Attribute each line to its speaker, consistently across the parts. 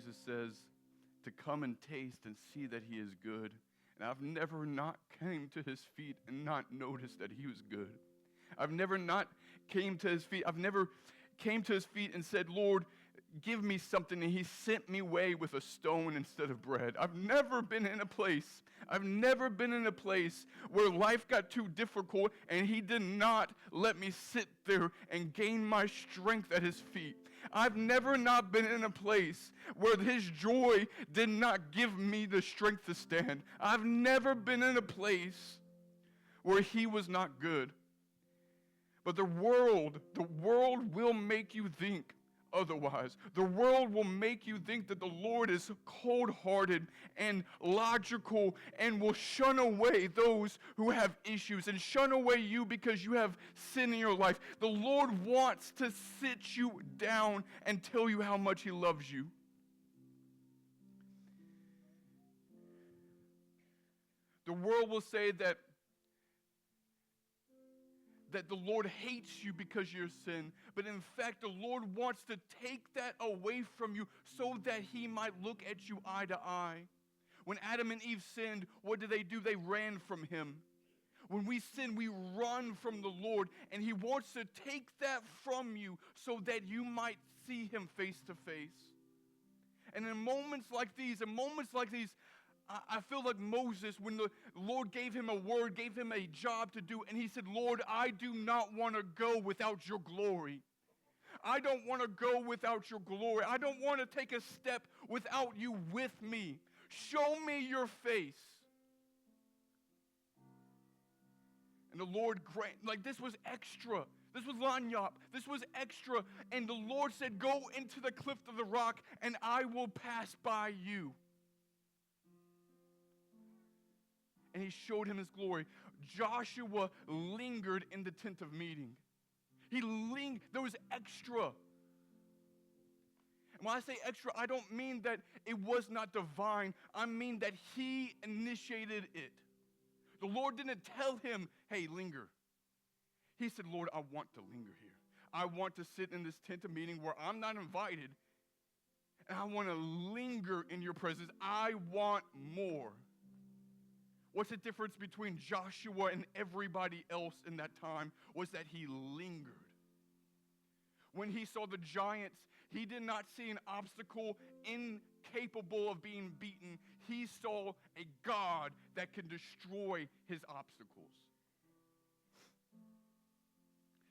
Speaker 1: Jesus says to come and taste and see that he is good. And I've never not came to his feet and not noticed that he was good. I've never not came to his feet. I've never came to his feet and said, Lord, give me something, and he sent me away with a stone instead of bread. I've never been in a place where life got too difficult and he did not let me sit there and gain my strength at his feet. I've never not been in a place where his joy did not give me the strength to stand. I've never been in a place where he was not good. But the world will make you think otherwise. The world will make you think that the Lord is cold-hearted and logical and will shun away those who have issues and shun away you because you have sin in your life. The Lord wants to sit you down and tell you how much he loves you. The world will say that the Lord hates you because of your sin. But in fact, the Lord wants to take that away from you so that he might look at you eye to eye. When Adam and Eve sinned, what did they do? They ran from him. When we sin, we run from the Lord, and he wants to take that from you so that you might see him face to face. And in moments like these, I feel like Moses, when the Lord gave him a word, gave him a job to do, and he said, Lord, I do not want to go without your glory. I don't want to go without your glory. I don't want to take a step without you with me. Show me your face. And the Lord this was extra. This was lanyap. This was extra. And the Lord said, go into the cliff of the rock, and I will pass by you. And he showed him his glory. Joshua lingered in the tent of meeting. There was extra. And when I say extra, I don't mean that it was not divine. I mean that he initiated it. The Lord didn't tell him, hey, linger. He said, Lord, I want to linger here. I want to sit in this tent of meeting where I'm not invited. And I want to linger in your presence. I want more. What's the difference between Joshua and everybody else in that time was that he lingered. When he saw the giants, he did not see an obstacle incapable of being beaten. He saw a God that can destroy his obstacles.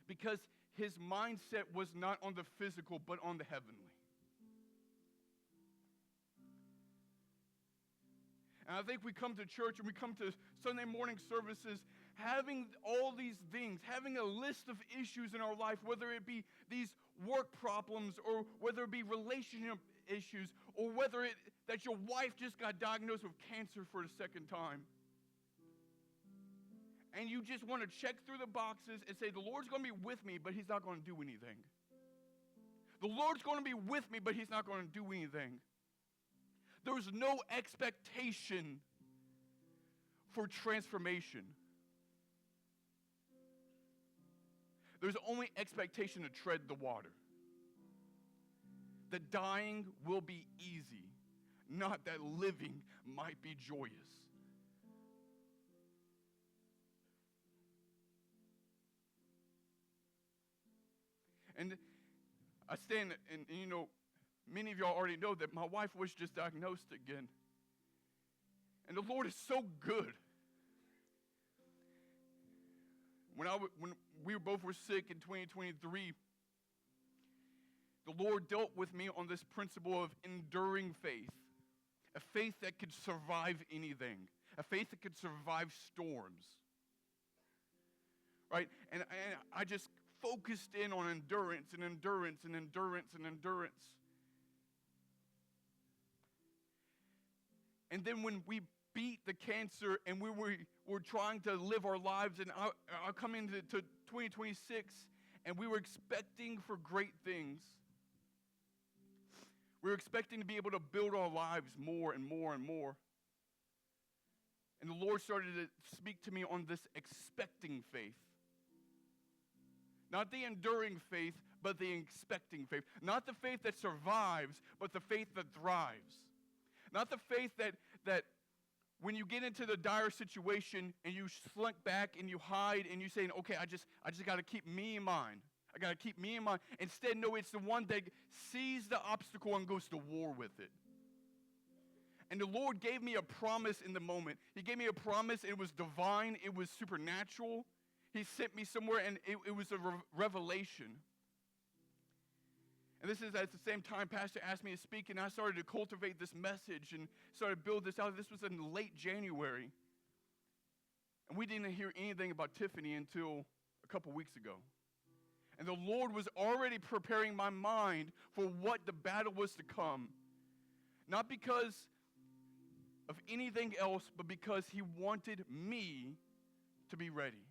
Speaker 1: Because his mindset was not on the physical, but on the heavenly. And I think we come to church and we come to Sunday morning services having all these things, having a list of issues in our life, whether it be these work problems or whether it be relationship issues or whether that your wife just got diagnosed with cancer for the second time. And you just want to check through the boxes and say, the Lord's going to be with me, but he's not going to do anything. The Lord's going to be with me, but he's not going to do anything. There's no expectation for transformation. There's only expectation to tread the water. That dying will be easy, not that living might be joyous. And I stand, and many of y'all already know that my wife was just diagnosed again. And the Lord is so good. When we both were sick in 2023, the Lord dealt with me on this principle of enduring faith. A faith that could survive anything. A faith that could survive storms. Right? And I just focused in on endurance and endurance and endurance and endurance. And then when we beat the cancer and we were trying to live our lives, and I come into 2026 and we were expecting for great things. We were expecting to be able to build our lives more and more and more. And the Lord started to speak to me on this expecting faith. Not the enduring faith, but the expecting faith. Not the faith that survives, but the faith that thrives. Not the faith that when you get into the dire situation and you slink back and you hide and you say, okay, I just got to keep me in mind. I got to keep me in mind. Instead, no, it's the one that sees the obstacle and goes to war with it. And the Lord gave me a promise in the moment. He gave me a promise. It was divine. It was supernatural. He sent me somewhere, and it was a revelation. And this is at the same time Pastor asked me to speak, and I started to cultivate this message and started to build this out. This was in late January. And we didn't hear anything about Tiffany until a couple weeks ago. And the Lord was already preparing my mind for what the battle was to come. Not because of anything else, but because He wanted me to be ready.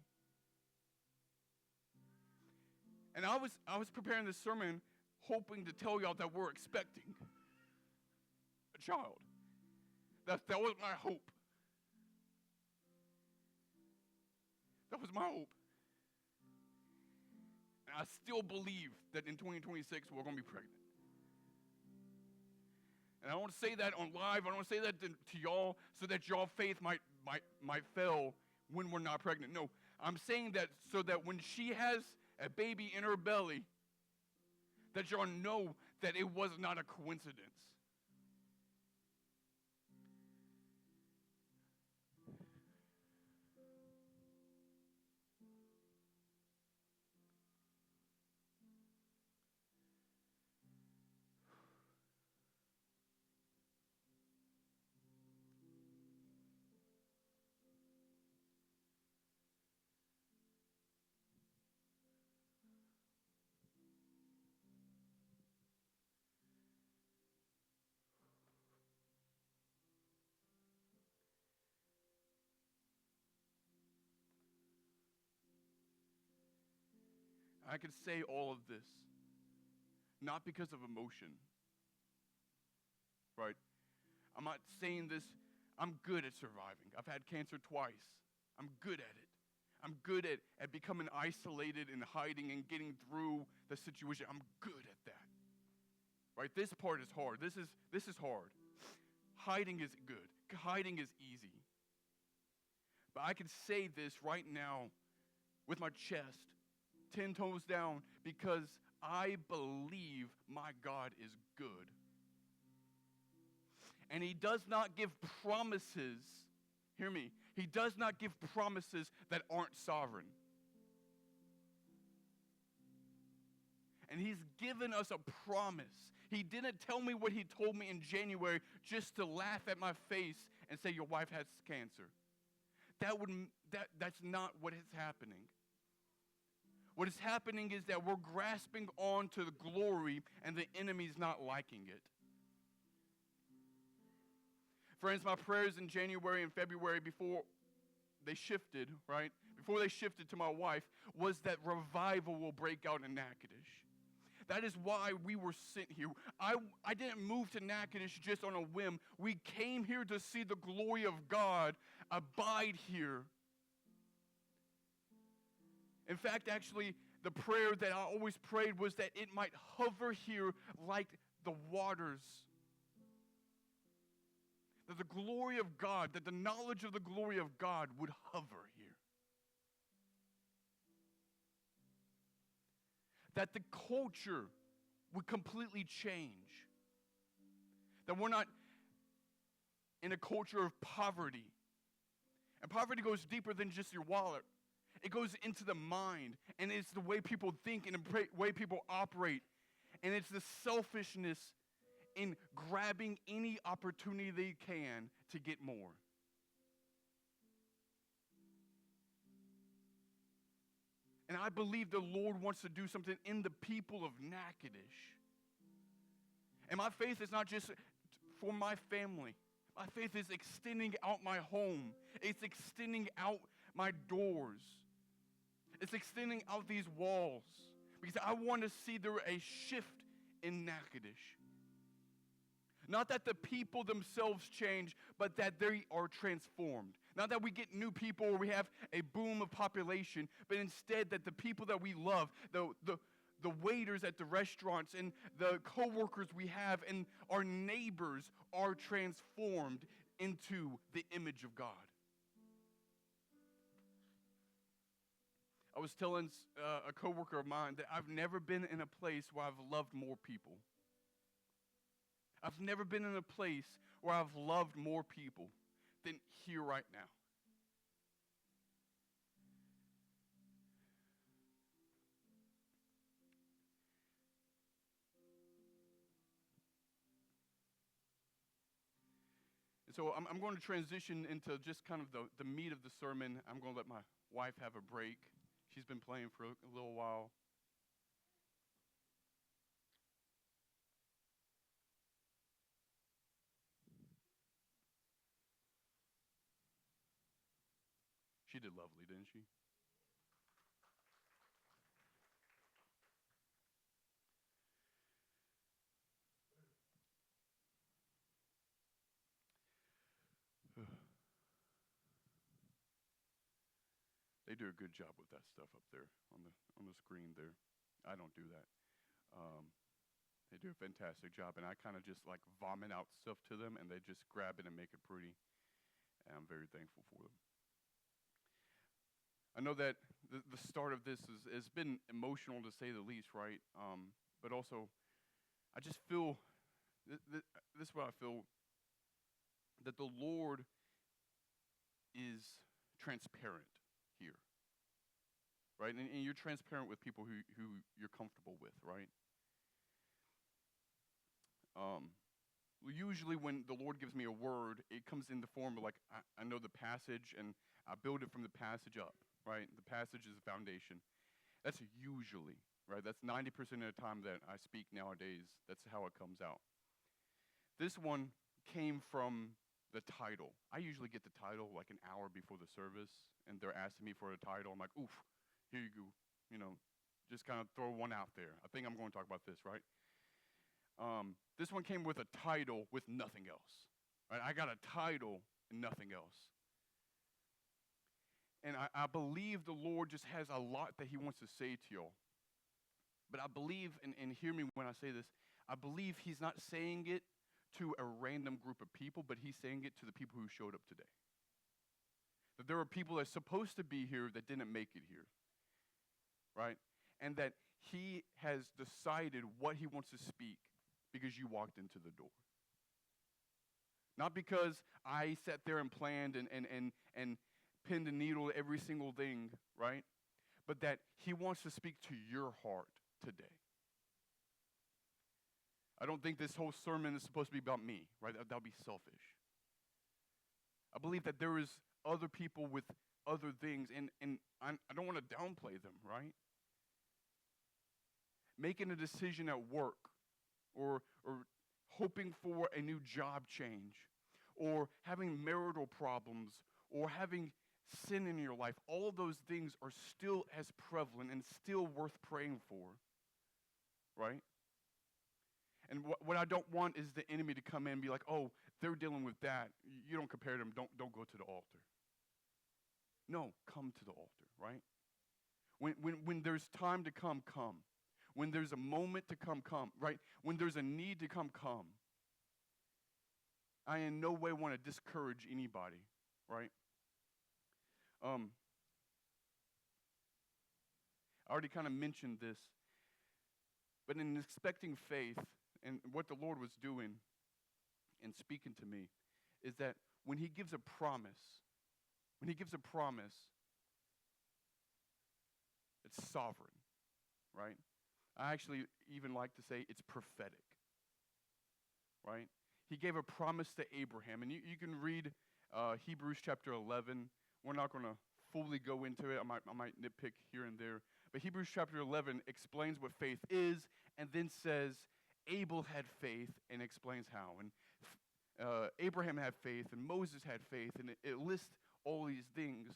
Speaker 1: And I was preparing this sermon hoping to tell y'all that we're expecting a child. That was my hope. That was my hope. And I still believe that in 2026 we're going to be pregnant. And I don't say that on live. I don't say that to y'all so that y'all faith might fail when we're not pregnant. No, I'm saying that so that when she has a baby in her belly, that y'all know that it was not a coincidence. I could say all of this, not because of emotion, right? I'm not saying this, I'm good at surviving. I've had cancer twice. I'm good at it. I'm good at becoming isolated and hiding and getting through the situation. I'm good at that, right? This part is hard. This is hard. Hiding is good. Hiding is easy. But I can say this right now with my chest, 10 toes down, because I believe my God is good. And He does not give promises, hear me, He does not give promises that aren't sovereign. And He's given us a promise. He didn't tell me what He told me in January just to laugh at my face and say, your wife has cancer. That's not what is happening. What is happening is that we're grasping on to the glory and the enemy's not liking it. Friends, my prayers in January and February before they shifted, right? Before they shifted to my wife, was that revival will break out in Natchitoches. That is why we were sent here. I didn't move to Natchitoches just on a whim. We came here to see the glory of God abide here. In fact, actually, the prayer that I always prayed was that it might hover here like the waters. That the glory of God, that the knowledge of the glory of God would hover here. That the culture would completely change. That we're not in a culture of poverty. And poverty goes deeper than just your wallet. It goes into the mind, and it's the way people think and the way people operate. And it's the selfishness in grabbing any opportunity they can to get more. And I believe the Lord wants to do something in the people of Natchitoches. And my faith is not just for my family. My faith is extending out my home. It's extending out my doors. It's extending out these walls. Because I want to see there a shift in Natchitoches. Not that the people themselves change, but that they are transformed. Not that we get new people or we have a boom of population, but instead that the people that we love, the the waiters at the restaurants and the coworkers we have and our neighbors are transformed into the image of God. I was telling a coworker of mine that I've never been in a place where I've loved more people. I've never been in a place where I've loved more people than here right now. And so I'm going to transition into just kind of the meat of the sermon. I'm going to let my wife have a break. She's been playing for a little while. She did lovely, didn't she? They do a good job with that stuff up there on the screen there. I don't do that. They do a fantastic job, and I kind of just like vomit out stuff to them, and they just grab it and make it pretty. And I'm very thankful for them. I know that the start of this has been emotional to say the least, right? But also, I just feel, this is what I feel, that the Lord is transparent here, right? And you're transparent with people who you're comfortable with, right? Usually when the Lord gives me a word, it comes in the form of like, I know the passage and I build it from the passage up, right? The passage is the foundation. That's usually, right? That's 90% of the time that I speak nowadays. That's how it comes out. This one came from the title. I usually get the title like an hour before the service, and they're asking me for a title. I'm like, oof, here you go. You know, just kind of throw one out there. I think I'm going to talk about this, right? This one came with a title with nothing else. Right? I got a title and nothing else. And I believe the Lord just has a lot that he wants to say to y'all. But I believe, and hear me when I say this, I believe he's not saying it to a random group of people, but he's saying it to the people who showed up today. That there are people that are supposed to be here that didn't make it here. Right? And that he has decided what he wants to speak because you walked into the door. Not because I sat there and planned and pinned a needle to every single thing, right? But that he wants to speak to your heart today. I don't think this whole sermon is supposed to be about me, right? That would be selfish. I believe that there is other people with other things, and I don't want to downplay them, right? Making a decision at work, or hoping for a new job change, or having marital problems, or having sin in your life, all of those things are still as prevalent and still worth praying for, right? And what I don't want is the enemy to come in and be like, oh, they're dealing with that. You don't compare them. Don't go to the altar. No, come to the altar, right? When there's time to come, come. When there's a moment to come, come, right? When there's a need to come, come. I in no way want to discourage anybody, right? I already kind of mentioned this, but in expecting faith and what the Lord was doing and speaking to me is that when he gives a promise, it's sovereign, right? I actually even like to say it's prophetic, right? He gave a promise to Abraham, and you can read Hebrews chapter 11. We're not going to fully go into it. I might nitpick here and there. But Hebrews chapter 11 explains what faith is and then says Abel had faith and explains how. And Abraham had faith and Moses had faith, and it lists all these things.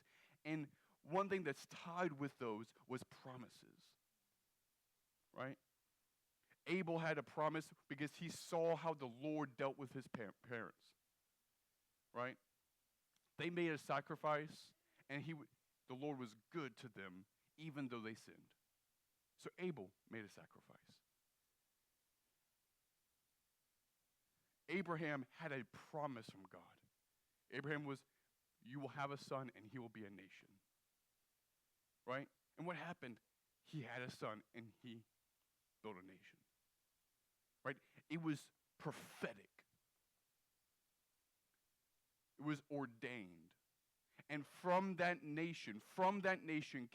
Speaker 1: And one thing that's tied with those was promises, right? Abel had a promise because he saw how the Lord dealt with his parents, right? They made a sacrifice, and the Lord was good to them, even though they sinned. So Abel made a sacrifice. Abraham had a promise from God. Abraham was, you will have a son and he will be a nation. Right? And what happened? He had a son and he built a nation. Right? It was prophetic. It was ordained. And from that nation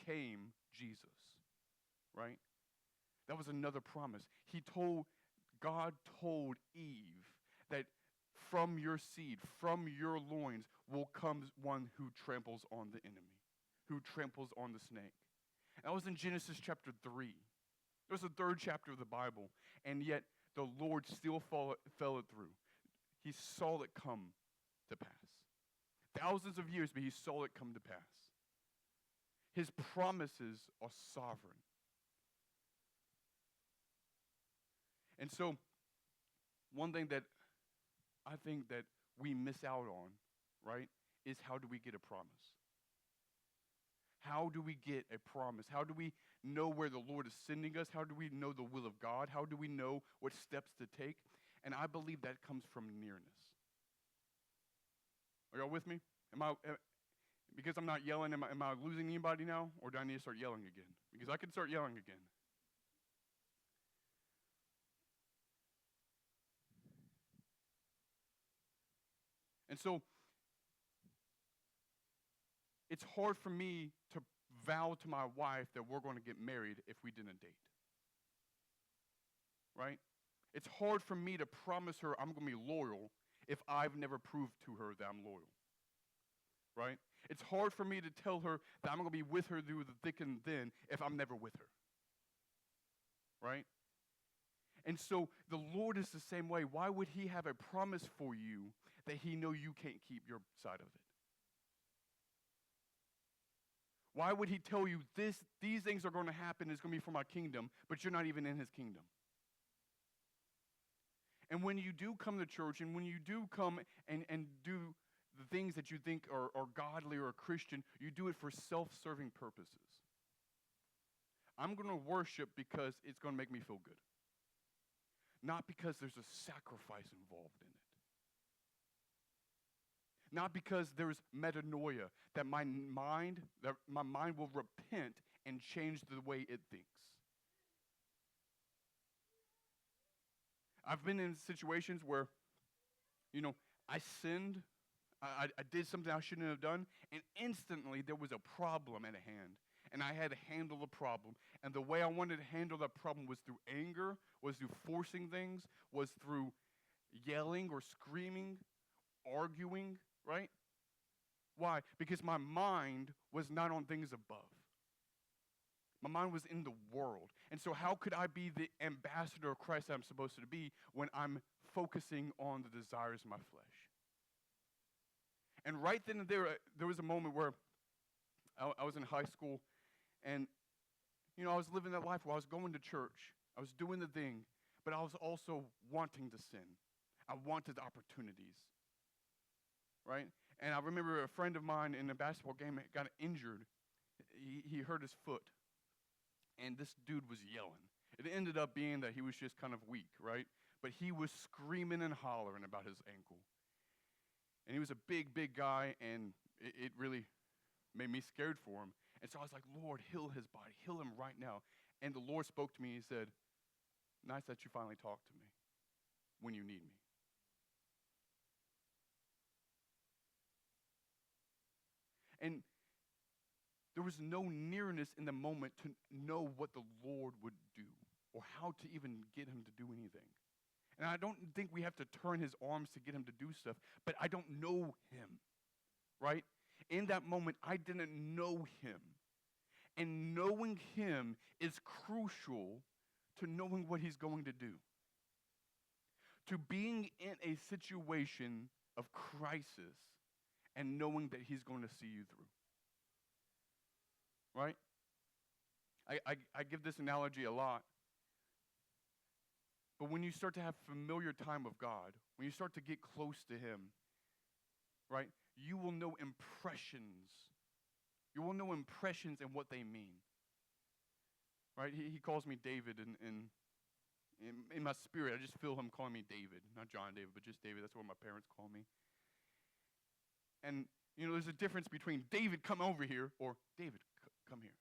Speaker 1: came Jesus. Right? That was another promise. God told Eve that from your seed, from your loins, will come one who tramples on the enemy, who tramples on the snake. That was in Genesis chapter 3. It was the third chapter of the Bible, and yet the Lord still fell it through. He saw it come to pass. Thousands of years, but he saw it come to pass. His promises are sovereign. And so, one thing that I think that we miss out on, right, is how do we get a promise? How do we get a promise? How do we know where the Lord is sending us? How do we know the will of God? How do we know what steps to take? And I believe that comes from nearness. Are y'all with me? Because I'm not yelling, am I losing anybody now? Or do I need to start yelling again? Because I can start yelling again. And so, it's hard for me to vow to my wife that we're going to get married if we didn't date. Right? It's hard for me to promise her I'm going to be loyal if I've never proved to her that I'm loyal. Right? It's hard for me to tell her that I'm going to be with her through the thick and thin if I'm never with her. Right? And so the Lord is the same way. Why would he have a promise for you that he know you can't keep your side of it? Why would he tell you these things are going to happen, it's going to be for my kingdom, but you're not even in his kingdom? And when you do come to church, and when you do come and do the things that you think are godly or Christian, you do it for self-serving purposes. I'm going to worship because it's going to make me feel good. Not because there's a sacrifice involved in it. Not because there's metanoia, that my mind will repent and change the way it thinks. I've been in situations where, I sinned, I did something I shouldn't have done, and instantly there was a problem at hand. And I had to handle the problem. And the way I wanted to handle that problem was through anger, was through forcing things, was through yelling or screaming, arguing, right? Why? Because my mind was not on things above. My mind was in the world. And so how could I be the ambassador of Christ that I'm supposed to be when I'm focusing on the desires of my flesh? And right then and there was a moment where I was in high school, and, I was living that life where I was going to church. I was doing the thing, but I was also wanting to sin. I wanted opportunities, right? And I remember a friend of mine in a basketball game got injured. He hurt his foot, and this dude was yelling. It ended up being that he was just kind of weak, right? But he was screaming and hollering about his ankle. And he was a big, big guy, and it really made me scared for him. And so I was like, Lord, heal his body. Heal him right now. And the Lord spoke to me. He said, nice that you finally talked to me when you need me. And there was no nearness in the moment to know what the Lord would do or how to even get him to do anything. And I don't think we have to turn his arms to get him to do stuff, but I don't know him, right? In that moment, I didn't know him. And knowing him is crucial to knowing what he's going to do. To being in a situation of crisis and knowing that he's going to see you through. Right? I give this analogy a lot. But when you start to have familiar time with God, when you start to get close to him, right, you will know impressions. You will know impressions and what they mean. right? He calls me David in my spirit. I just feel him calling me David. Not John David, but just David. That's what my parents call me. And, there's a difference between David, come over here, or David, come here.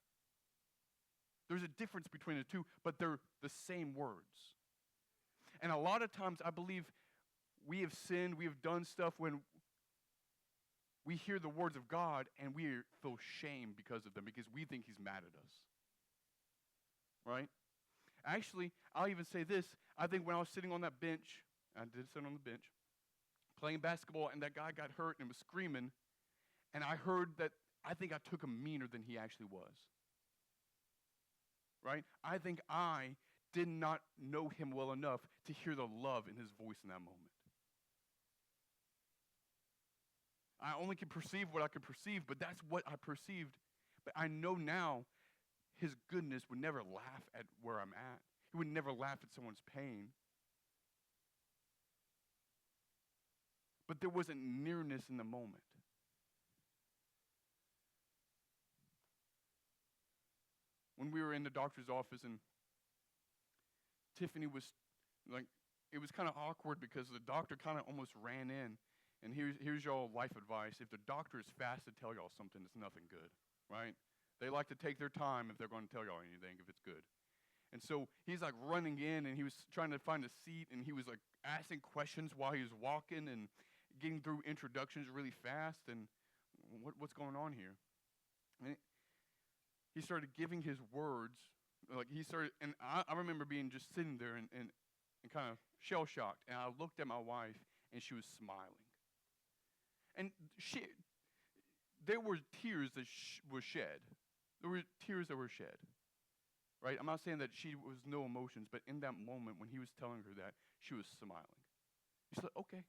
Speaker 1: There's a difference between the two, but they're the same words. And a lot of times I believe we have sinned, we have done stuff when we hear the words of God and we feel shame because of them, because we think he's mad at us. Right? Actually, I'll even say this. I think when I was sitting on that bench, I did sit on the bench, playing basketball, and that guy got hurt and was screaming, and I heard that I think I took him meaner than he actually was. Right? I think I did not know him well enough to hear the love in his voice in that moment. I only can perceive what I can perceive, but that's what I perceived. But I know now his goodness would never laugh at where I'm at. He would never laugh at someone's pain. But there wasn't nearness in the moment. When we were in the doctor's office and Tiffany was like, it was kind of awkward because the doctor kind of almost ran in. And here's y'all life advice. If the doctor is fast to tell y'all something, it's nothing good, right? They like to take their time if they're going to tell y'all anything, if it's good. And so he's like running in, and he was trying to find a seat, and he was like asking questions while he was walking and getting through introductions really fast. And what's going on here? And he started giving his words. And I remember being just sitting there and kind of shell-shocked. And I looked at my wife, and she was smiling. And there were tears that were shed. There were tears that were shed. Right? I'm not saying that she was no emotions, but in that moment when he was telling her that, she was smiling. She's like, okay,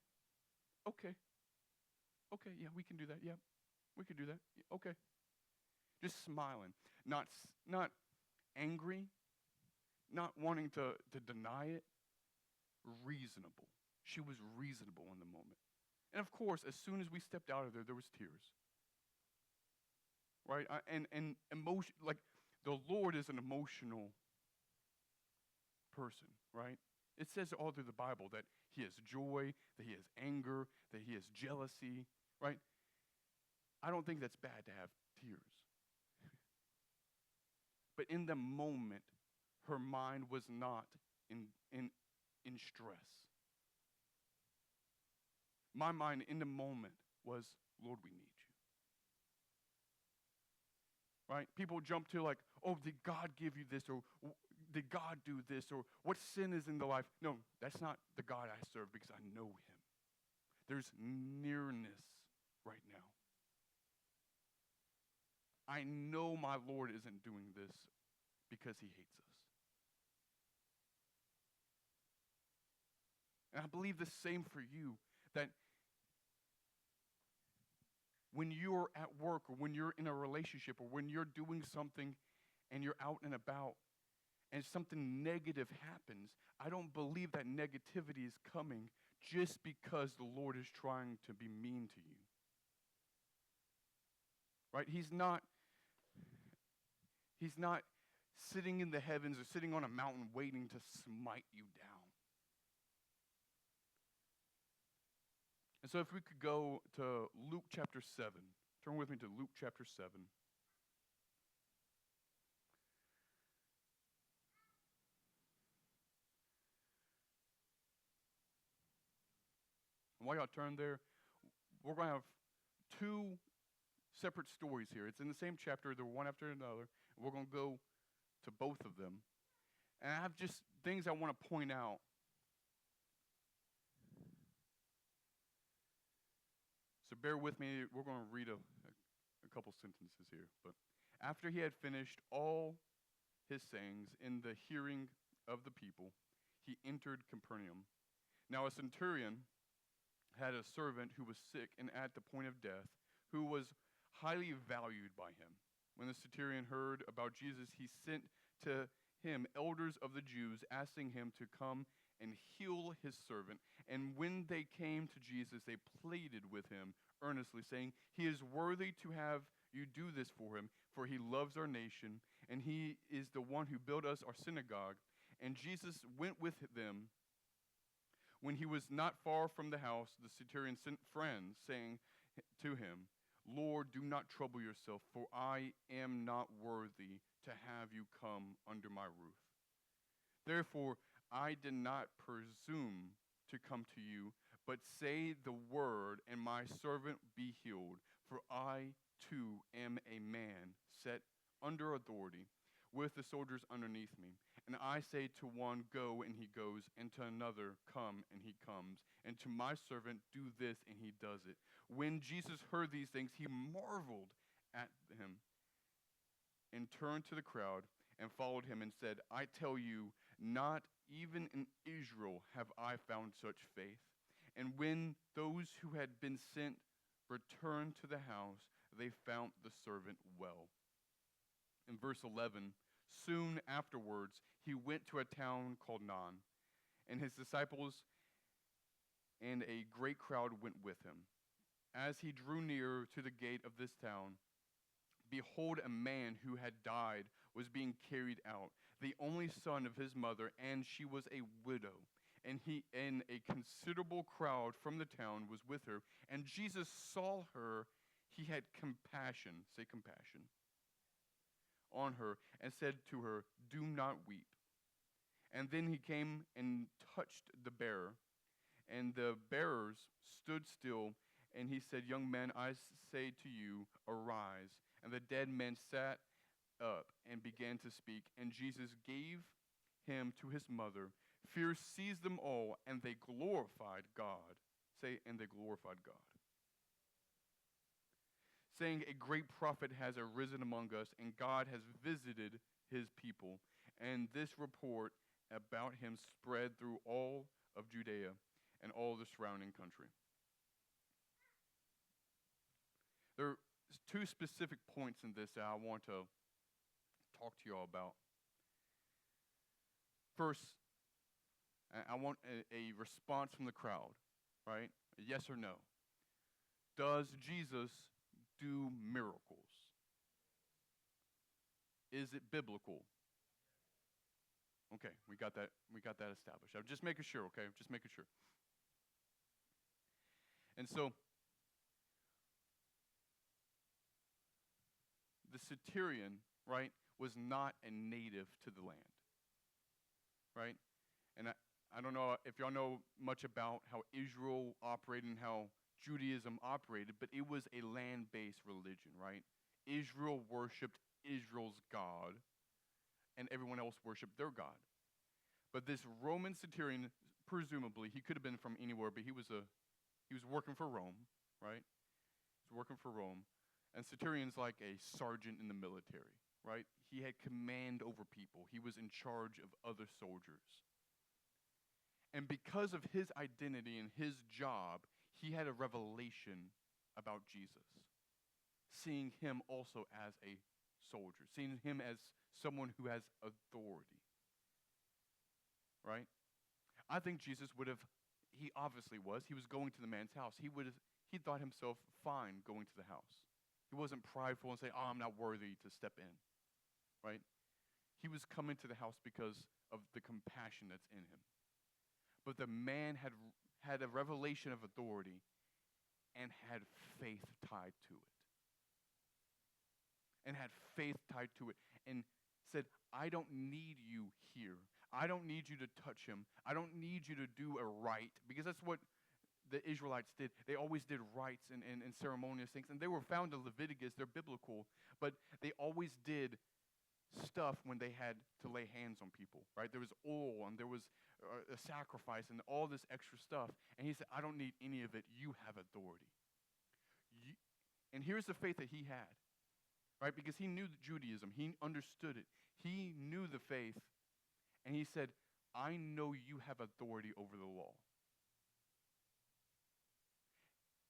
Speaker 1: yeah, we can do that. Yeah, we can do that. Yeah, okay. Just smiling. Not angry, not wanting to deny it. Reasonable. She was reasonable in the moment. And of course, as soon as we stepped out of there was tears. Right? And emotion, like the Lord is an emotional person, right? It says all through the Bible that he has joy, that he has anger, that he has jealousy, right? I don't think that's bad to have tears. But in the moment, her mind was not in stress. My mind in the moment was, Lord, we need you. Right? People jump to like, oh, did God give you this? Or did God do this? Or what sin is in the life? No, that's not the God I serve because I know him. There's nearness right now. I know my Lord isn't doing this because he hates us. And I believe the same for you, that when you're at work or when you're in a relationship or when you're doing something and you're out and about and something negative happens, I don't believe that negativity is coming just because the Lord is trying to be mean to you. Right? He's not sitting in the heavens or sitting on a mountain waiting to smite you down. And so if we could go to Luke chapter 7. Turn with me to Luke chapter 7. And while y'all turn there, we're going to have two separate stories here. It's in the same chapter. They're one after another. And we're going to go to both of them. And I have just things I want to point out. So bear with me. We're going to read a couple sentences here. But after he had finished all his sayings in the hearing of the people, he entered Capernaum. Now a centurion had a servant who was sick and at the point of death, who was highly valued by him. When the centurion heard about Jesus, he sent to him elders of the Jews, asking him to come and heal his servant. And when they came to Jesus, they pleaded with him earnestly, saying, he is worthy to have you do this for him, for he loves our nation, and he is the one who built us our synagogue. And Jesus went with them. When he was not far from the house, the centurion sent friends, saying to him, Lord, do not trouble yourself, for I am not worthy to have you come under my roof. Therefore, I did not presume to come to you, but say the word, and my servant be healed. For I too am a man set under authority, with the soldiers underneath me. And I say to one, go, and he goes, and to another, come, and he comes, and to my servant, do this, and he does it. When Jesus heard these things, he marveled at him, and turned to the crowd, and followed him, and said, I tell you, not even in Israel have I found such faith. And when those who had been sent returned to the house, they found the servant well. In verse 11, soon afterwards, he went to a town called Nain, and his disciples and a great crowd went with him. As he drew near to the gate of this town, behold, a man who had died was being carried out, the only son of his mother, and she was a widow. And a considerable crowd from the town was with her. And Jesus saw her. He had compassion, say compassion, on her, and said to her, do not weep. And then he came and touched the bearer. And the bearers stood still. And he said, young man, I say to you, arise. And the dead man sat up and began to speak. And Jesus gave him to his mother. Fear seized them all, and they glorified God. Say, and they glorified God. Saying, a great prophet has arisen among us, and God has visited his people. And this report about him spread through all of Judea and all the surrounding country. There are two specific points in this that I want to talk to you all about. First, I want a response from the crowd, right? A yes or no. Does Jesus do miracles? Is it biblical? Okay, we got that established. I'm just making sure, okay? Just making sure. And so the centurion, right, was not a native to the land, right? And I don't know if y'all know much about how Israel operated and how Judaism operated, but it was a land-based religion, right? Israel worshipped Israel's God, and everyone else worshipped their God. But this Roman centurion, presumably, he could have been from anywhere, but he was working for Rome, right? He was working for Rome. And centurion's like a sergeant in the military, right? He had command over people. He was in charge of other soldiers. And because of his identity and his job, he had a revelation about Jesus, seeing him also as a soldier, seeing him as someone who has authority, right? I think Jesus he obviously was. He was going to the man's house. He thought himself fine going to the house. He wasn't prideful and saying, I'm not worthy to step in, right? He was coming to the house because of the compassion that's in him. But the man had a revelation of authority and had faith tied to it. And had faith tied to it and said, I don't need you here. I don't need you to touch him. I don't need you to do a rite, because that's what the Israelites did. They always did rites and ceremonious things, and they were found in Leviticus. They're biblical, but they always did stuff when they had to lay hands on people, right? There was oil, and there was a sacrifice, and all this extra stuff. And he said, I don't need any of it. You have authority. And here's the faith that he had, right? Because he knew Judaism. He understood it. He knew the faith, and he said, I know you have authority over the law.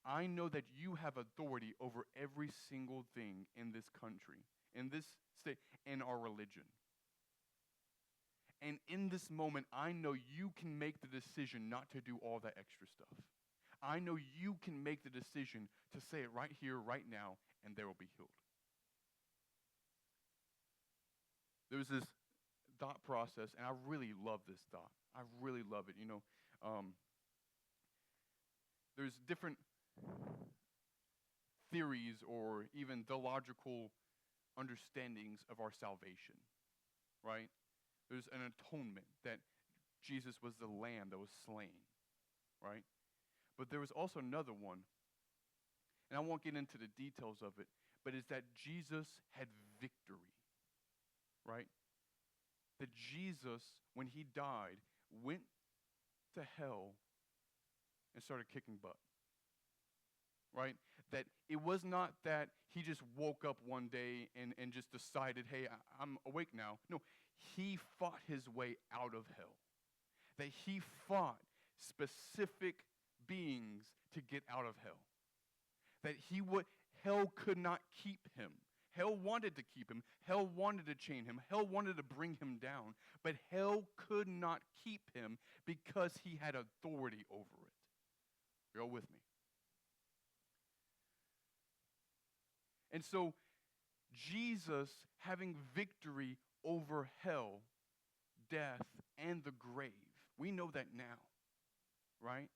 Speaker 1: I know that you have authority over every single thing in this country, in this state, in our religion. And in this moment, I know you can make the decision not to do all that extra stuff. I know you can make the decision to say it right here, right now, and they will be healed. There's this thought process, and I really love this thought. I really love it. There's different theories or even theological understandings of our salvation, right? There's an atonement that Jesus was the lamb that was slain, right? But there was also another one, and I won't get into the details of it, but it's that Jesus had victory, right? That Jesus, when he died, went to hell and started kicking butt, right? That it was not that he just woke up one day and just decided, hey, I'm awake now. No, he fought his way out of hell. That he fought specific beings to get out of hell. That hell could not keep him. Hell wanted to keep him. Hell wanted to chain him. Hell wanted to bring him down. But hell could not keep him because he had authority over it. Are you all with me? And so, Jesus having victory over hell, death, and the grave, we know that now, right?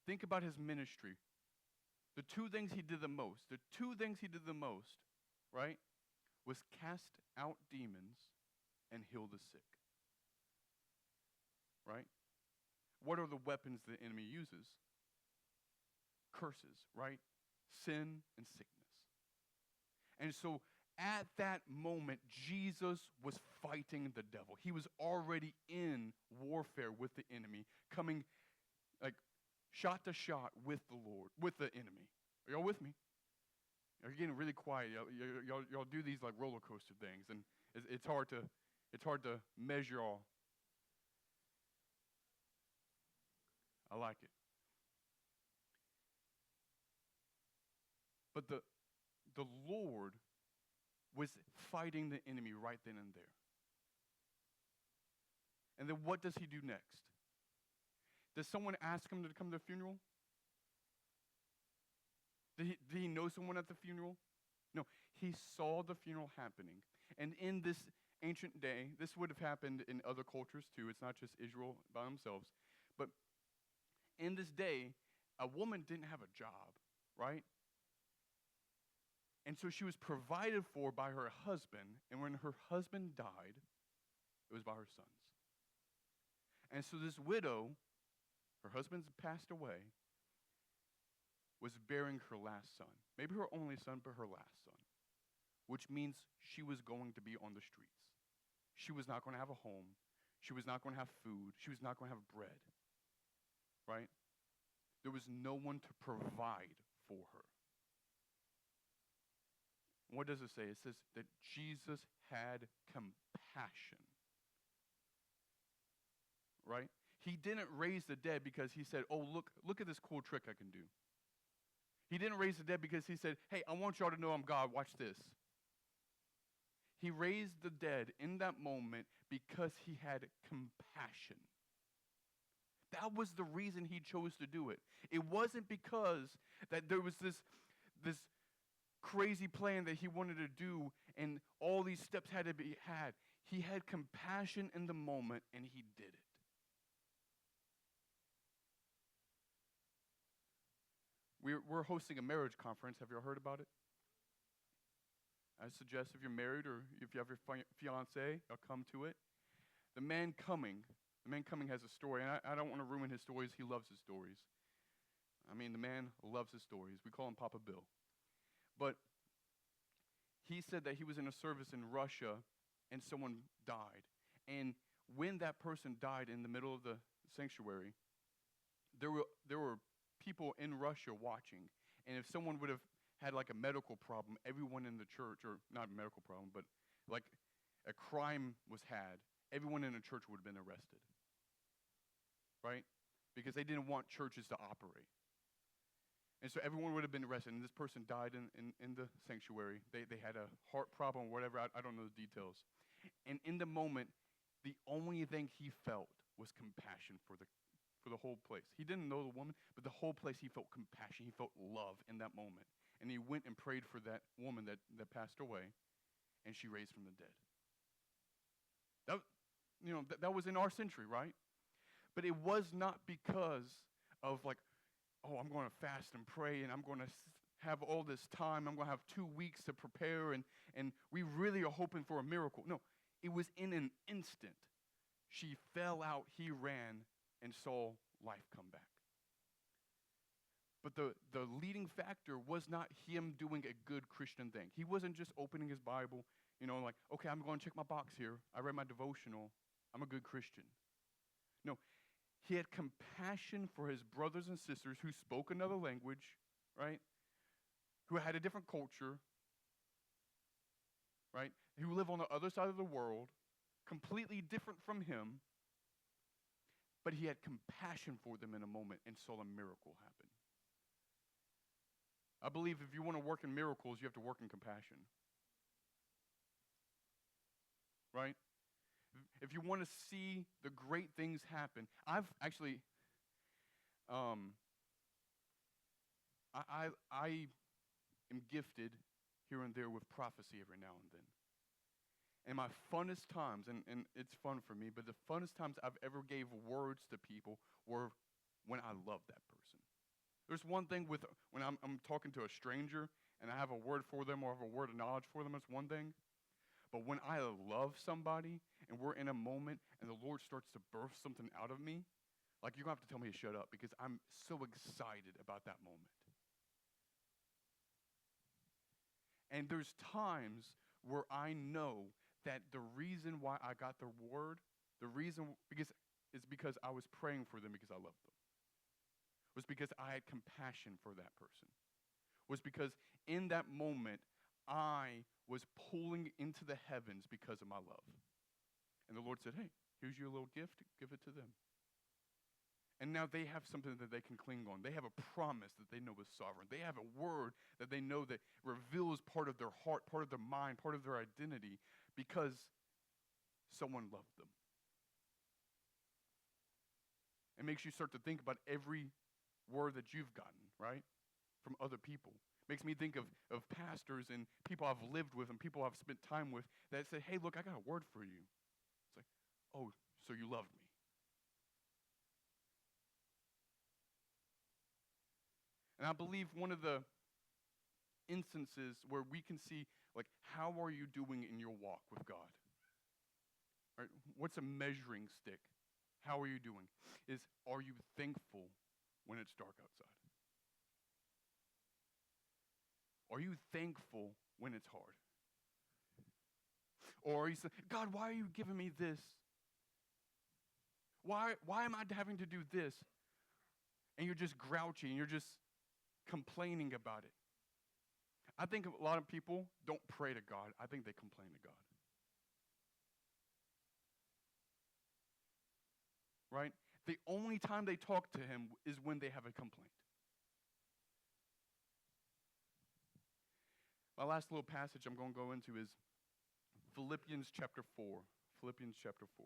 Speaker 1: Think about his ministry. The two things he did the most, right, was cast out demons and heal the sick, right? What are the weapons the enemy uses? Curses, right? Sin and sickness. And so at that moment, Jesus was fighting the devil. He was already in warfare with the enemy, coming like shot to shot with the Lord, with the enemy. Are y'all with me? You're getting really quiet. Y'all do these like roller coaster things, and it's hard to measure all. I like it. But the Lord was fighting the enemy right then and there. And then what does he do next? Does someone ask him to come to the funeral? Did he know someone at the funeral? No, he saw the funeral happening. And in this ancient day, this would have happened in other cultures too. It's not just Israel by themselves. But in this day, a woman didn't have a job, right? And so she was provided for by her husband, and when her husband died, it was by her sons. And so this widow, her husband's passed away, was bearing her last son. Maybe her only son, but her last son. Which means she was going to be on the streets. She was not going to have a home. She was not going to have food. She was not going to have bread. Right? There was no one to provide for her. What does it say? It says that Jesus had compassion. Right? He didn't raise the dead because he said, oh, look at this cool trick I can do. He didn't raise the dead because he said, hey, I want y'all to know I'm God. Watch this. He raised the dead in that moment because he had compassion. That was the reason he chose to do it. It wasn't because that there was this crazy plan that he wanted to do and all these steps had to be had. He had compassion in the moment and he did it. We're hosting a marriage conference. Have you ever heard about it? I suggest if you're married or if you have your fiance, you'll come to it. The man coming has a story, and I don't want to ruin his stories. He loves his stories. I mean, the man loves his stories. We call him Papa Bill. But he said that he was in a service in Russia, and someone died. And when that person died in the middle of the sanctuary, there were people in Russia watching. And if someone would have had like a medical problem, everyone in the church, or not a medical problem, but like a crime was had, everyone in the church would have been arrested. Right? Because they didn't want churches to operate. And so everyone would have been arrested, and this person died in the sanctuary. They had a heart problem or whatever, I don't know the details. And in the moment, the only thing he felt was compassion for the whole place. He didn't know the woman, but the whole place, he felt compassion. He felt love in that moment. And he went and prayed for that woman that passed away, and she raised from the dead. That, that was in our century, right? But it was not because of like, oh, I'm going to fast and pray and I'm going to have all this time. I'm going to have 2 weeks to prepare and we really are hoping for a miracle. No, it was in an instant. She fell out, he ran, and saw life come back. But the leading factor was not him doing a good Christian thing. He wasn't just opening his Bible, like, okay, I'm going to check my box here. I read my devotional. I'm a good Christian. No, he had compassion for his brothers and sisters who spoke another language, right? Who had a different culture, right? Who live on the other side of the world, completely different from him. But he had compassion for them in a moment and saw a miracle happen. I believe if you want to work in miracles, you have to work in compassion. Right? If you want to see the great things happen, I've actually, I am gifted here and there with prophecy every now and then. And my funnest times, and it's fun for me, but the funnest times I've ever gave words to people were when I loved that person. There's one thing with when I'm talking to a stranger and I have a word for them or have a word of knowledge for them, that's one thing. But when I love somebody and we're in a moment and the Lord starts to birth something out of me, like you're going to have to tell me to shut up because I'm so excited about that moment. And there's times where I know that the reason why I got the word, is because I was praying for them because I loved them. Was because I had compassion for that person. Was because in that moment, I was pulling into the heavens because of my love. And the Lord said, hey, here's your little gift, give it to them. And now they have something that they can cling on. They have a promise that they know is sovereign. They have a word that they know that reveals part of their heart, part of their mind, part of their identity because someone loved them. It makes you start to think about every word that you've gotten, right, from other people. Makes me think of pastors and people I've lived with and people I've spent time with that say, hey, look, I got a word for you. It's like, oh, so you loved me. And I believe one of the instances where we can see, like, how are you doing in your walk with God? Right? What's a measuring stick? How are you doing? Is, are you thankful when it's dark outside? Are you thankful when it's hard? Or are you saying, God, why are you giving me this? Why am I having to do this? And you're just grouchy and you're just complaining about it. I think a lot of people don't pray to God. I think they complain to God. Right? The only time they talk to him is when they have a complaint. My last little passage I'm going to go into is Philippians chapter 4. Philippians chapter 4.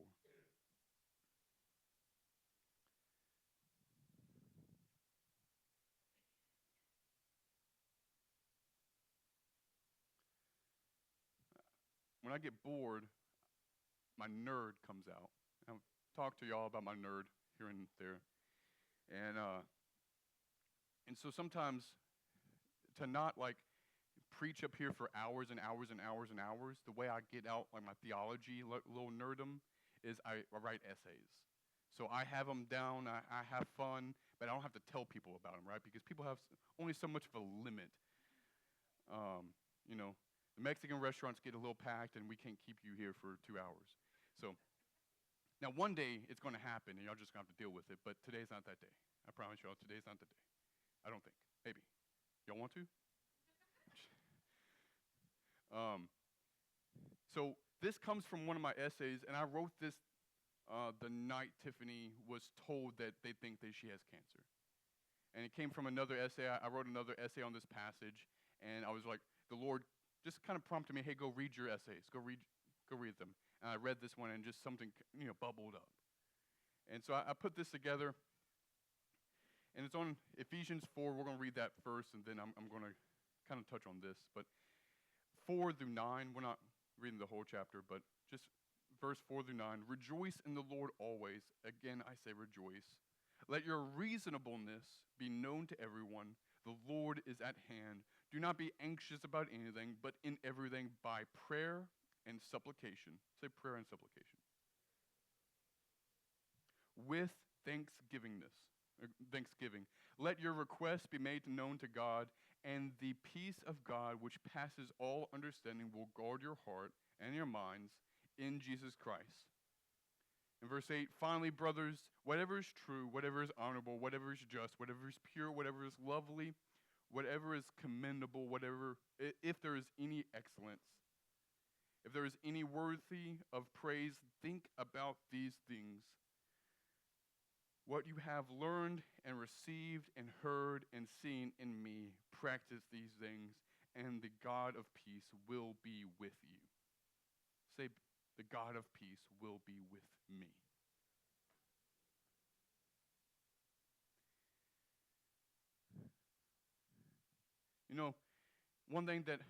Speaker 1: When I get bored, my nerd comes out. I'll talk to y'all about my nerd here and there. And so sometimes to not like preach up here for hours and hours and hours and hours, the way I get out like my theology little nerdum is I write essays. So I have them down, I have fun, but I don't have to tell people about them, right? Because people have only so much of a limit. The Mexican restaurants get a little packed and we can't keep you here for 2 hours. So now one day it's going to happen and y'all just going to have to deal with it, but today's not that day. I promise y'all, today's not the day. I don't think. Maybe. Y'all want to? So this comes from one of my essays, and I wrote this the night Tiffany was told that they think that she has cancer. And it came from another essay. I wrote another essay on this passage, and I was like, the Lord just kind of prompted me, hey, go read your essays. Go read them. And I read this one, and just something bubbled up. And so I put this together, and it's on Ephesians 4. We're going to read that first, and then I'm going to kind of touch on this. But 4 through 9, we're not reading the whole chapter, but just verse 4 through 9, rejoice in the Lord always. Again, I say rejoice. Let your reasonableness be known to everyone. The Lord is at hand. Do not be anxious about anything, but in everything by prayer and supplication. Say prayer and supplication. With thanksgiving. Let your requests be made known to God, and the peace of God, which passes all understanding, will guard your heart and your minds in Jesus Christ. In verse 8, finally, brothers, whatever is true, whatever is honorable, whatever is just, whatever is pure, whatever is lovely, whatever is commendable, if there is any excellence, if there is any worthy of praise, think about these things. What you have learned and received and heard and seen in me, practice these things, and the God of peace will be with you. Say, the God of peace will be with me. You know, one thing that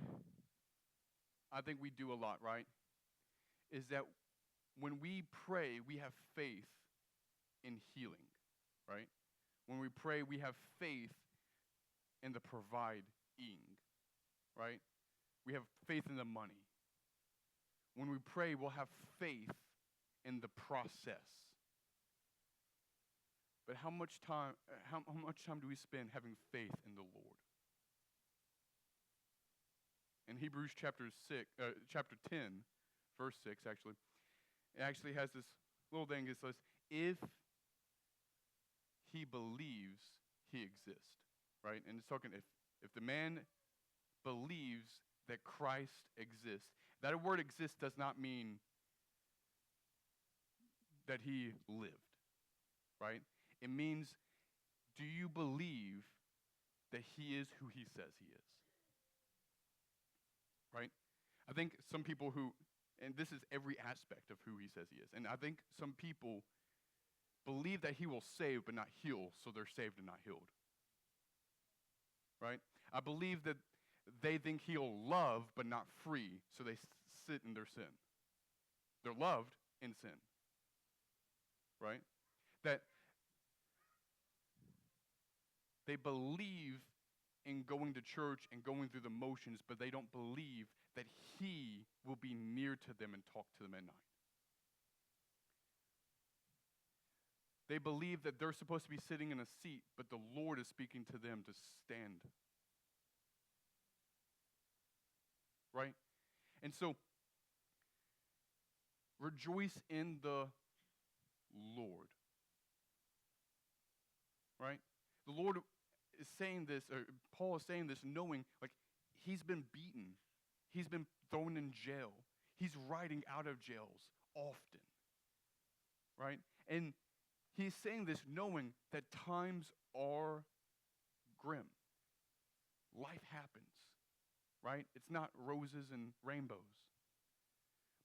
Speaker 1: I think we do a lot, right, is that when we pray, we have faith in healing, right? When we pray, we have faith in the providing, right? We have faith in the money. When we pray, we'll have faith in the process. But how much time do we spend having faith in the Lord? In Hebrews chapter 10, verse 6, it actually has this little thing. It says, if he believes, he exists, right? And it's talking if the man believes that Christ exists. That word exists does not mean that he lived, right? It means, do you believe that he is who he says he is? Right? I think some people and this is every aspect of who he says he is, and I think some people believe that he will save but not heal, so they're saved and not healed. Right? I believe that they think he'll love but not free, so they sit in their sin. They're loved in sin. Right? That they believe in going to church and going through the motions, but they don't believe that he will be near to them and talk to them at night. They believe that they're supposed to be sitting in a seat, but the Lord is speaking to them to stand. Right? And so, rejoice in the Lord. Right? The Lord is saying this, or Paul is saying this knowing, like, he's been beaten. He's been thrown in jail. He's riding out of jails often. Right? And he's saying this knowing that times are grim. Life happens. Right? It's not roses and rainbows.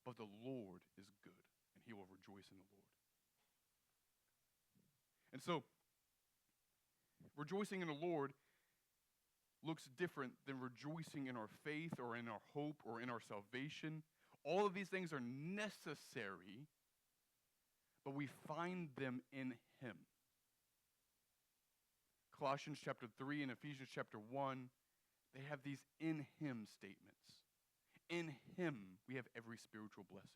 Speaker 1: But the Lord is good, and he will rejoice in the Lord. And so, rejoicing in the Lord looks different than rejoicing in our faith or in our hope or in our salvation. All of these things are necessary, but we find them in him. Colossians chapter 3 and Ephesians chapter 1, they have these in him statements. In him we have every spiritual blessing.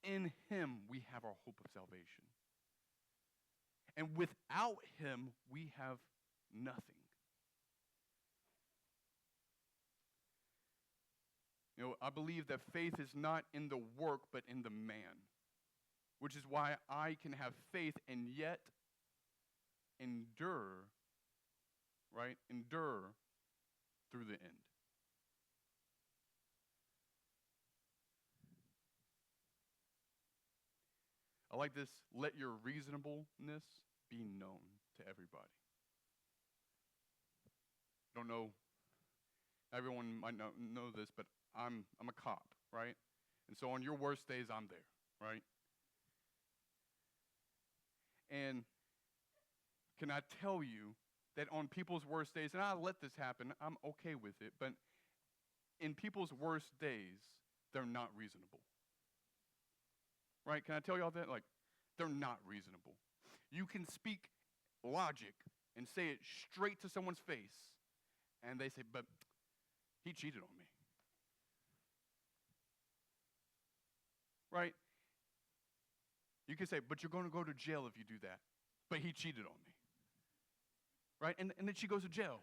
Speaker 1: In him we have our hope of salvation. And without him, we have nothing. You know, I believe that faith is not in the work, but in the man. Which is why I can have faith and yet endure, right? Endure through the end. I like this, let your reasonableness be known to everybody. I don't know, everyone might not know this, but I'm a cop, right? And so on your worst days, I'm there, right? And can I tell you that on people's worst days, and I let this happen, I'm okay with it, but in people's worst days, they're not reasonable. right? Can I tell y'all that? Like, they're not reasonable. You can speak logic and say it straight to someone's face, and they say, but he cheated on me. Right? You can say, but you're going to go to jail if you do that. But he cheated on me. Right? And then she goes to jail.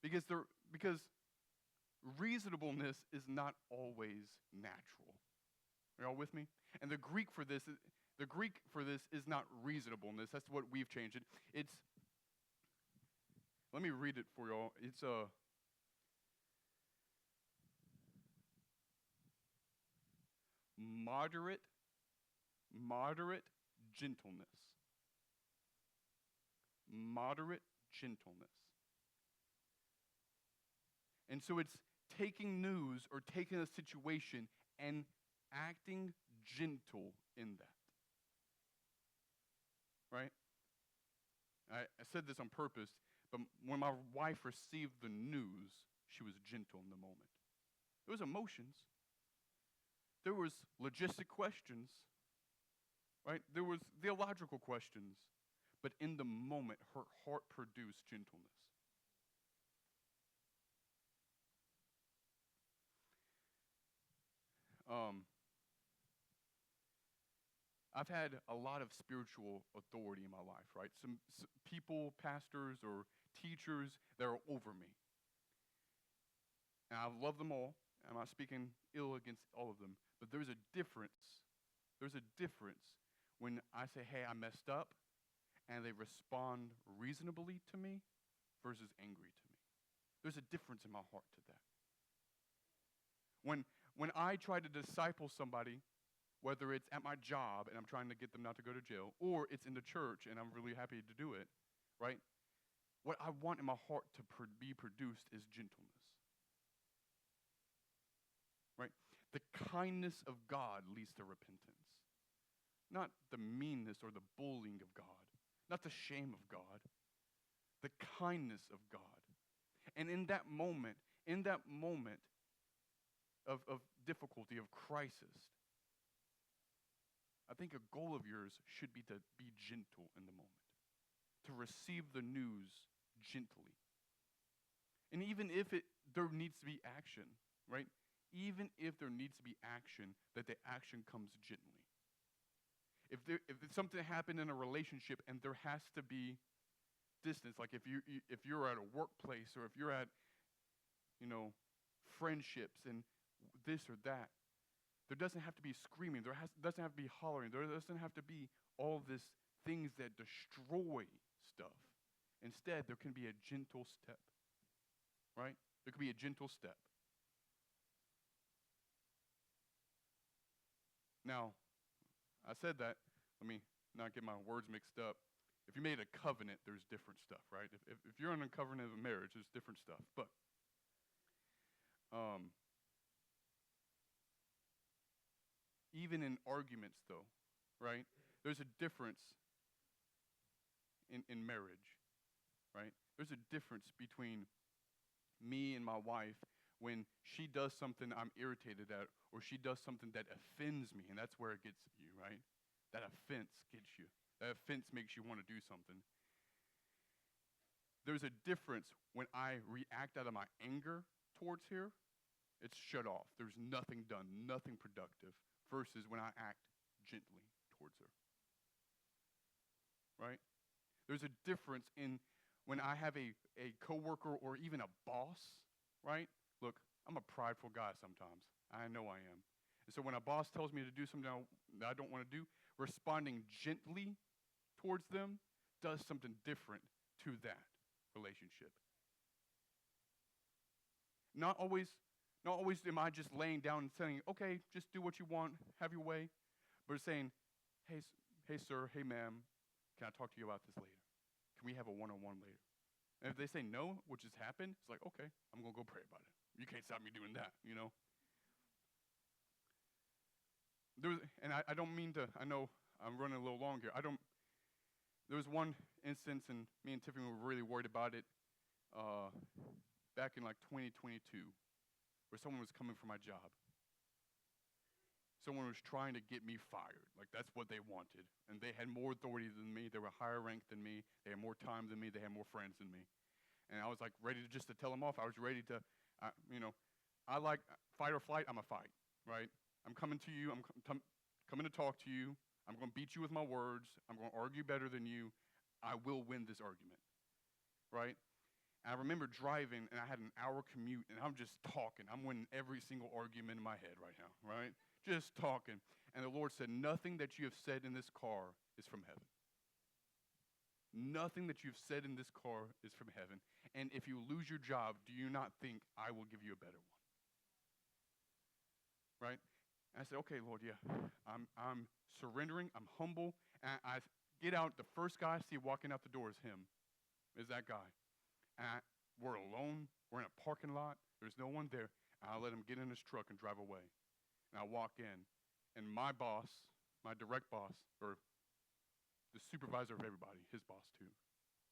Speaker 1: Because reasonableness is not always natural. Are y'all with me? And the Greek for this is not reasonableness. That's what we've changed it. It's, let me read it for y'all. It's moderate gentleness. Moderate gentleness. And so it's taking news or taking a situation and acting gentle in that. Right? I said this on purpose, but when my wife received the news, she was gentle in the moment. There was emotions. There was logistic questions, right? There was theological questions. But in the moment, her heart produced gentleness. I've had a lot of spiritual authority in my life, right? Some people, pastors, or teachers that are over me. And I love them all. I'm not speaking ill against all of them. But there's a difference. There's a difference when I say, hey, I messed up, and they respond reasonably to me versus angry to me. There's a difference in my heart to that. When I try to disciple somebody, whether it's at my job and I'm trying to get them not to go to jail, or it's in the church and I'm really happy to do it, right? What I want in my heart to be produced is gentleness. Right? The kindness of God leads to repentance. Not the meanness or the bullying of God. Not the shame of God. The kindness of God. And in that moment of difficulty, of crisis, I think a goal of yours should be to be gentle in the moment, to receive the news gently. And even if there needs to be action, right? Even if there needs to be action, that the action comes gently. If something happened in a relationship and there has to be distance, like if you're at a workplace or if you're at, friendships and this or that, there doesn't have to be screaming. Doesn't have to be hollering. There doesn't have to be all this things that destroy stuff. Instead, there can be a gentle step, right? There could be a gentle step. Now, I said that. Let me not get my words mixed up. If you made a covenant, there's different stuff, right? If you're in a covenant of marriage, there's different stuff. But even in arguments, though, right? There's a difference in marriage, right? There's a difference between me and my wife when she does something I'm irritated at, or she does something that offends me, and that's where it gets you, right? That offense gets you. That offense makes you want to do something. There's a difference when I react out of my anger towards her. It's shut off. There's nothing done, nothing productive, versus when I act gently towards her. Right? There's a difference in when I have a coworker or even a boss, right? Look, I'm a prideful guy sometimes. I know I am. And so when a boss tells me to do something that I don't want to do, responding gently towards them does something different to that relationship. Not always am I just laying down and saying, okay, just do what you want, have your way. But saying, hey sir, hey ma'am, can I talk to you about this later? Can we have a one-on-one later? And if they say no, which has happened, it's like, okay, I'm going to go pray about it. You can't stop me doing that, And I don't mean to, I know I'm running a little long here. There was one instance, and me and Tiffany were really worried about it back in like 2022, where someone was coming for my job. someone was trying to get me fired. Like, that's what they wanted. And they had more authority than me. They were higher ranked than me. They had more time than me. They had more friends than me. And I was like ready to just to tell them off. I was ready to, I like fight or flight. I'm a fight, right? I'm coming to you. I'm coming to talk to you. I'm going to beat you with my words. I'm going to argue better than you. I will win this argument, right? And I remember driving, and I had an hour commute, and I'm just talking. I'm winning every single argument in my head right now, right? Just talking. And the Lord said, nothing that you have said in this car is from heaven. Nothing that you've said in this car is from heaven. And if you lose your job, do you not think I will give you a better one? Right? And I said, okay, Lord, yeah. I'm surrendering. I'm humble. And I get out. The first guy I see walking out the door is him, is that guy. And we're alone. We're in a parking lot. There's no one there. And I let him get in his truck and drive away. And I walk in. And my boss, my direct boss, or the supervisor of everybody, his boss too,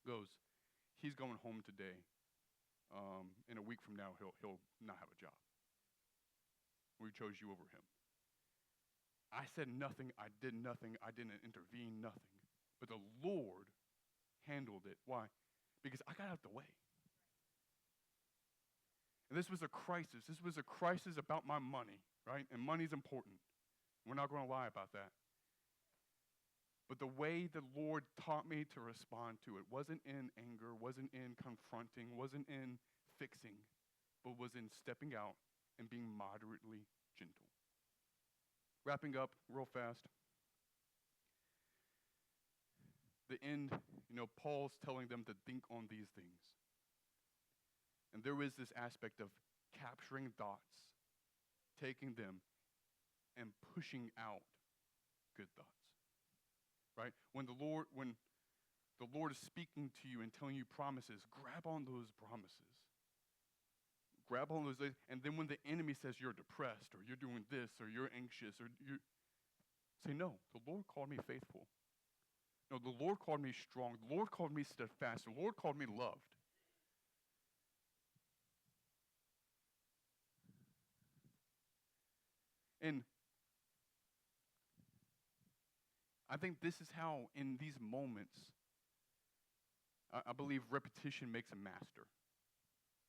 Speaker 1: goes, he's going home today. In a week from now, he'll not have a job. We chose you over him. I said nothing. I did nothing. I didn't intervene, nothing. But the Lord handled it. Why? Because I got out the way. And this was a crisis. This was a crisis about my money, right? And money's important. We're not going to lie about that. But the way the Lord taught me to respond to it wasn't in anger, wasn't in confronting, wasn't in fixing, but was in stepping out and being moderately gentle. Wrapping up real fast. The end, Paul's telling them to think on these things. And there is this aspect of capturing thoughts, taking them, and pushing out good thoughts. Right? When the Lord is speaking to you and telling you promises, grab on those promises. Grab on those, and then when the enemy says you're depressed, or you're doing this, or you're anxious, or you say, no, the Lord called me faithful. No, the Lord called me strong. The Lord called me steadfast. The Lord called me loved. And I think this is how, in these moments, I believe repetition makes a master.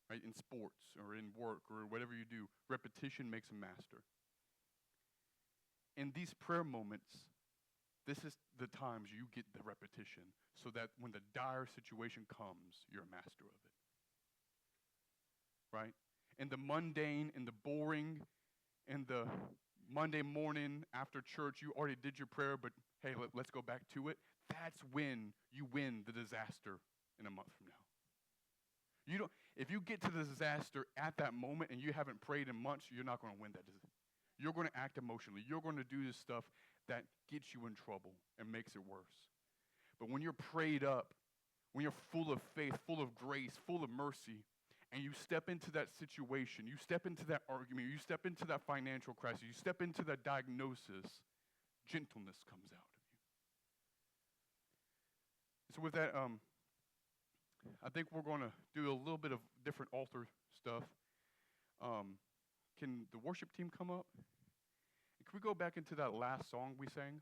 Speaker 1: Right? In sports or in work or whatever you do, repetition makes a master. In these prayer moments, this is the times you get the repetition so that when the dire situation comes, you're a master of it. Right? In the mundane, in the boring, in the Monday morning after church, you already did your prayer, but hey, let's go back to it. That's when you win the disaster in a month from now. If you get to the disaster at that moment and you haven't prayed in months, you're not going to win that disaster. You're going to act emotionally. You're going to do this stuff that gets you in trouble and makes it worse. But when you're prayed up, when you're full of faith, full of grace, full of mercy, and you step into that situation, you step into that argument, you step into that financial crisis, you step into that diagnosis, gentleness comes out of you. So with that, I think we're going to do a little bit of different altar stuff. Can the worship team come up? Can we go back into that last song we sang?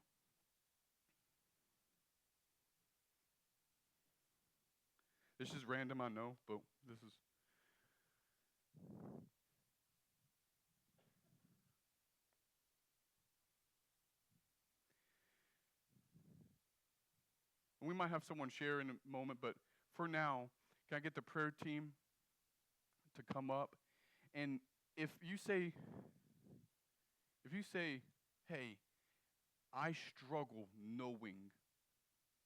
Speaker 1: This is random, I know, but this is... We might have someone share in a moment, but for now, can I get the prayer team to come up? And if you say, hey, I struggle knowing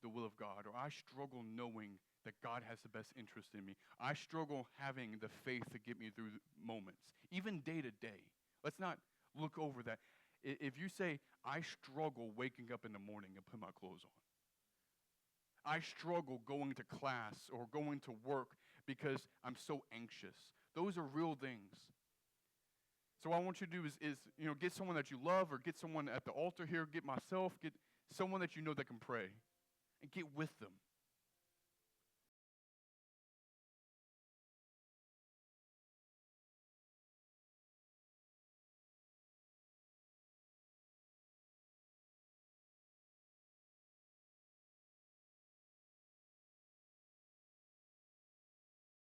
Speaker 1: the will of God, or I struggle knowing that God has the best interest in me. I struggle having the faith to get me through moments, even day to day. Let's not look over that. If you say, I struggle waking up in the morning and put my clothes on. I struggle going to class or going to work because I'm so anxious. Those are real things. So what I want you to do is get someone that you love, or get someone at the altar here, get myself, get someone that you know that can pray, and get with them.